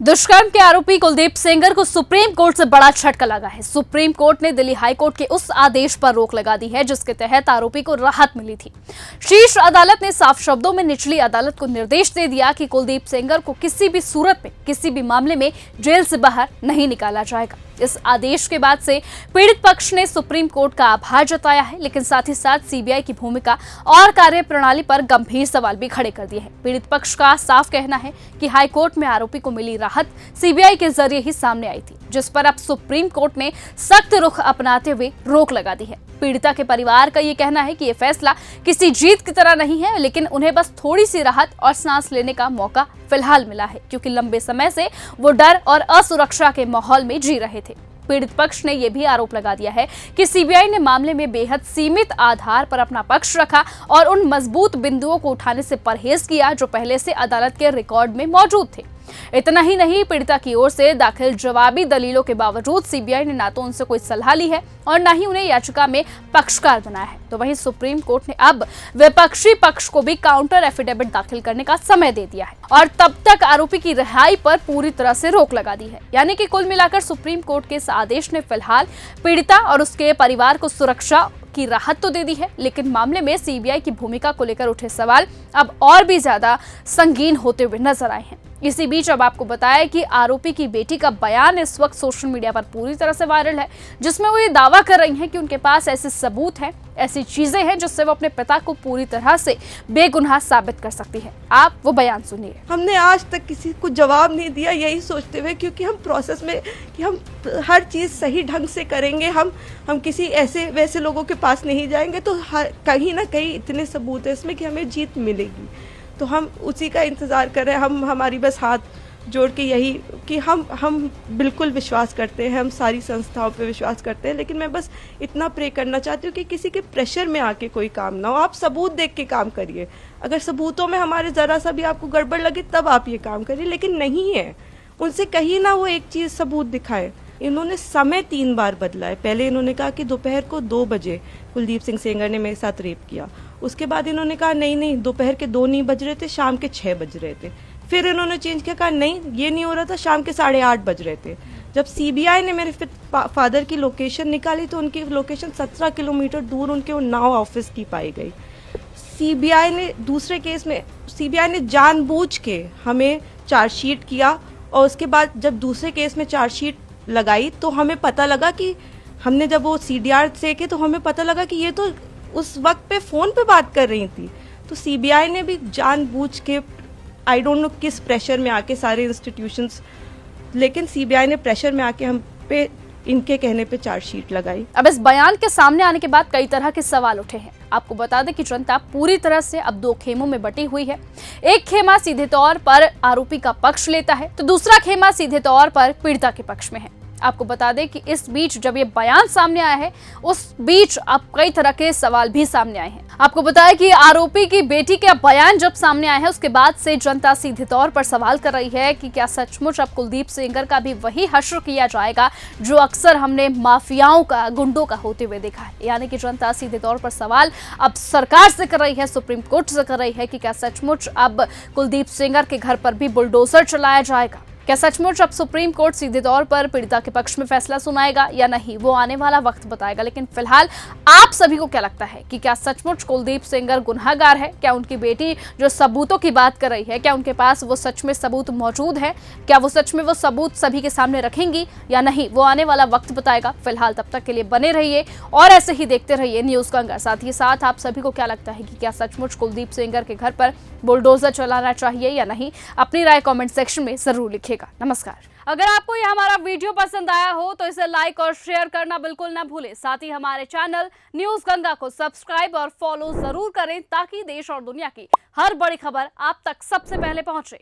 दुष्कर्म के आरोपी कुलदीप सेंगर को सुप्रीम कोर्ट से बड़ा झटका लगा है। सुप्रीम कोर्ट ने दिल्ली हाई कोर्ट के उस आदेश पर रोक लगा दी है जिसके तहत आरोपी को राहत मिली थी। शीर्ष अदालत ने साफ शब्दों में निचली अदालत को निर्देश दे दिया कि कुलदीप सेंगर को किसी भी सूरत में किसी भी मामले में जेल से बाहर नहीं निकाला जाएगा। इस आदेश के बाद से पीड़ित पक्ष ने सुप्रीम कोर्ट का आभार जताया है, लेकिन साथ ही साथ सीबीआई की भूमिका और कार्यप्रणाली पर गंभीर सवाल भी खड़े कर दिए हैं। पीड़ित पक्ष का साफ कहना है कि हाई कोर्ट में आरोपी को मिली राहत सीबीआई के जरिए ही सामने आई थी, जिस पर अब सुप्रीम कोर्ट ने सख्त रुख अपनाते हुए रोक लगा दी है। पीड़िता के परिवार का ये कहना है कि ये फैसला किसी जीत की तरह नहीं है, लेकिन उन्हें बस थोड़ी सी राहत और सांस लेने का मौका फिलहाल मिला है, क्योंकि लंबे समय से वो डर और असुरक्षा के माहौल में जी रहे थे। पीड़ित पक्ष ने यह भी आरोप लगा दिया है कि सीबीआई ने मामले में बेहद सीमित आधार पर अपना पक्ष रखा और उन मजबूत बिंदुओं को उठाने से परहेज किया जो पहले से अदालत के रिकॉर्ड में मौजूद थे। इतना ही नहीं, पीड़िता की ओर से दाखिल जवाबी दलीलों के बावजूद सीबीआई ने ना तो उनसे कोई सलाह ली है और न ही उन्हें याचिका में पक्षकार बनाया है। तो वहीं सुप्रीम कोर्ट ने अब विपक्षी पक्ष को भी काउंटर एफिडेविट दाखिल करने का समय दे दिया है और तब तक आरोपी की रिहाई पर पूरी तरह से रोक लगा दी है। यानी कि कुल मिलाकर सुप्रीम कोर्ट के इस आदेश ने फिलहाल पीड़िता और उसके परिवार को सुरक्षा की राहत तो दे दी है, लेकिन मामले में सीबीआई की भूमिका को लेकर उठे सवाल अब और भी ज्यादा संगीन होते हुए नजर आए हैं। इसी बीच अब आपको बताया कि आरोपी की बेटी का बयान इस वक्त सोशल मीडिया पर पूरी तरह से वायरल है, जिसमें वो ये दावा कर रही हैं कि उनके पास ऐसे सबूत हैं, ऐसी चीजें हैं जिससे वो अपने पिता को पूरी तरह से बेगुनाह साबित कर सकती है। आप वो बयान सुनिए। हमने आज तक किसी को जवाब नहीं दिया, यही सोचते हुए, क्योंकि हम प्रोसेस में कि हम हर चीज़ सही ढंग से करेंगे, हम किसी ऐसे वैसे लोगों के पास नहीं जाएंगे, तो कहीं ना कहीं इतने सबूत है इसमें कि हमें जीत मिलेगी। तो हम उसी का इंतज़ार कर रहे हैं। हमारी बस हाथ जोड़ के यही कि हम बिल्कुल विश्वास करते हैं, हम सारी संस्थाओं पे विश्वास करते हैं, लेकिन मैं बस इतना प्रे करना चाहती हूँ कि किसी के प्रेशर में आके कोई काम ना हो। आप सबूत देख के काम करिए। अगर सबूतों में हमारे ज़रा सा भी आपको गड़बड़ लगे तब आप ये काम करिए, लेकिन नहीं है। उनसे कहीं ना वो एक चीज़ सबूत दिखाए। इन्होंने समय 3 बार बदला है। पहले इन्होंने कहा कि दोपहर को 2 बजे कुलदीप सिंह सेंगर ने मेरे साथ रेप किया। उसके बाद इन्होंने कहा नहीं दोपहर के 2 नहीं बज रहे थे, शाम के 6 बज रहे थे। फिर इन्होंने चेंज किया, कहा नहीं ये नहीं हो रहा था, शाम के 8:30 बज रहे थे। जब सीबीआई ने मेरे फादर की लोकेशन निकाली तो उनकी लोकेशन 17 किलोमीटर दूर उनके उन्नाव ऑफिस की पाई गई। सीबीआई ने दूसरे केस में सीबीआई ने जानबूझ के हमें चार्जशीट किया, और उसके बाद जब दूसरे केस में चार्जशीट लगाई तो हमें पता लगा कि हमने जब वो सीडीआर देखे तो हमें पता लगा कि ये तो उस वक्त पे फ़ोन पे बात कर रही थी। तो सीबीआई ने भी जानबूझ के, आई डोंट नो किस प्रेशर में आके, सारे इंस्टीट्यूशंस, लेकिन सीबीआई ने प्रेशर में आके हम पे इनके कहने पे चार्जशीट लगाई। अब इस बयान के सामने आने के बाद कई तरह के सवाल उठे हैं। आपको बता दें कि जनता पूरी तरह से अब 2 खेमों में बटी हुई है। एक खेमा सीधे तौर पर आरोपी का पक्ष लेता है, तो दूसरा खेमा सीधे तौर पर पीड़िता के पक्ष में है। आपको बता दें कि इस बीच जब ये बयान सामने आया है, उस बीच अब कई तरह के सवाल भी सामने आए हैं। आपको बताया कि आरोपी की बेटी का बयान जब सामने आया है, उसके बाद से जनता सीधे तौर पर सवाल कर रही है कि क्या सचमुच अब कुलदीप सेंगर का भी वही हश्र किया जाएगा जो अक्सर हमने माफियाओं का, गुंडों का होते हुए देखा है। यानी कि जनता सीधे तौर पर सवाल अब सरकार से कर रही है, सुप्रीम कोर्ट से कर रही है कि क्या सचमुच अब कुलदीप सेंगर के घर पर भी बुलडोजर चलाया जाएगा। क्या सचमुच अब सुप्रीम कोर्ट सीधे तौर पर पीड़िता के पक्ष में फैसला सुनाएगा या नहीं, वो आने वाला वक्त बताएगा। लेकिन फिलहाल आप सभी को क्या लगता है कि क्या सचमुच कुलदीप सेंगर गुनहगार है? क्या उनकी बेटी जो सबूतों की बात कर रही है, क्या उनके पास वो सच में सबूत मौजूद है? क्या वो सच में वो सबूत सभी के सामने रखेंगी या नहीं, वो आने वाला वक्त बताएगा। फिलहाल तब तक के लिए बने रहिए और ऐसे ही देखते रहिए न्यूज़ गंगा। साथ ही साथ आप सभी को क्या लगता है कि क्या सचमुच कुलदीप सेंगर के घर पर बुलडोजर चलाना चाहिए या नहीं? अपनी राय कमेंट सेक्शन में जरूर लिखिएगा। नमस्कार। अगर आपको यह हमारा वीडियो पसंद आया हो तो इसे लाइक और शेयर करना बिल्कुल ना भूलें। साथ ही हमारे चैनल न्यूज़ गंगा को सब्सक्राइब और फॉलो जरूर करें ताकि देश और दुनिया की हर बड़ी खबर आप तक सबसे पहले पहुंचे।